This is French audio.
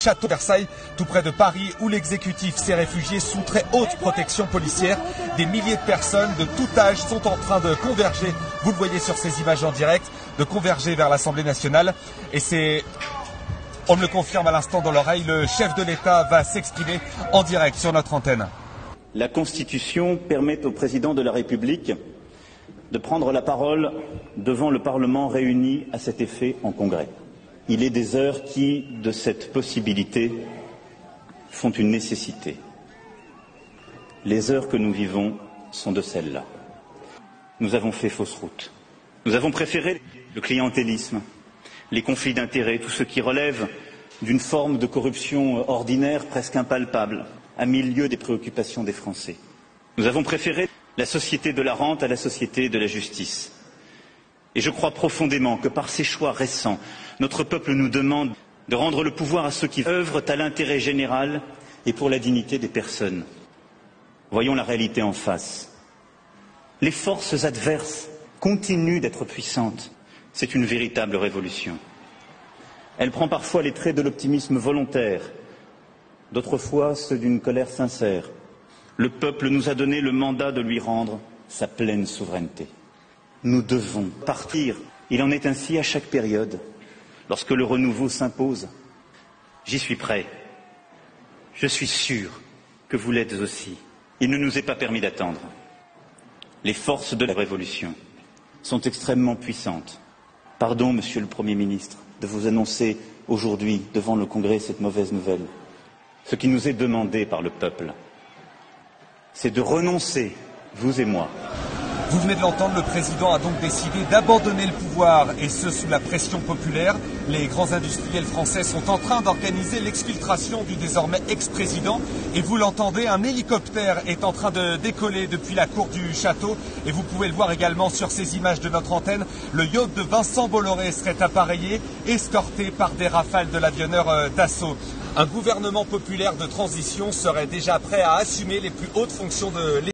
Château de Versailles, tout près de Paris, où l'exécutif s'est réfugié sous très haute protection policière. Des milliers de personnes de tout âge sont en train de converger, vous le voyez sur ces images en direct, de converger vers l'Assemblée nationale. Et c'est, on me le confirme à l'instant dans l'oreille, le chef de l'État va s'exprimer en direct sur notre antenne. La Constitution permet au président de la République de prendre la parole devant le Parlement réuni à cet effet en Congrès. Il est des heures qui, de cette possibilité, font une nécessité. Les heures que nous vivons sont de celles-là. Nous avons fait fausse route. Nous avons préféré le clientélisme, les conflits d'intérêts, tout ce qui relève d'une forme de corruption ordinaire presque impalpable, à milieu des préoccupations des Français. Nous avons préféré la société de la rente à la société de la justice. Et je crois profondément que par ces choix récents, notre peuple nous demande de rendre le pouvoir à ceux qui œuvrent à l'intérêt général et pour la dignité des personnes. Voyons la réalité en face. Les forces adverses continuent d'être puissantes. C'est une véritable révolution. Elle prend parfois les traits de l'optimisme volontaire, d'autres fois ceux d'une colère sincère. Le peuple nous a donné le mandat de lui rendre sa pleine souveraineté. Nous devons partir. Il en est ainsi à chaque période. Lorsque le renouveau s'impose, j'y suis prêt. Je suis sûr que vous l'êtes aussi. Il ne nous est pas permis d'attendre. Les forces de la Révolution sont extrêmement puissantes. Pardon, Monsieur le Premier ministre, de vous annoncer aujourd'hui devant le Congrès cette mauvaise nouvelle. Ce qui nous est demandé par le peuple, c'est de renoncer, vous et moi. Vous venez de l'entendre, le président a donc décidé d'abandonner le pouvoir, et ce sous la pression populaire. Les grands industriels français sont en train d'organiser l'exfiltration du désormais ex-président. Et vous l'entendez, un hélicoptère est en train de décoller depuis la cour du château. Et vous pouvez le voir également sur ces images de notre antenne. Le yacht de Vincent Bolloré serait appareillé, escorté par des rafales de l'avionneur Dassault. Un gouvernement populaire de transition serait déjà prêt à assumer les plus hautes fonctions de l'État.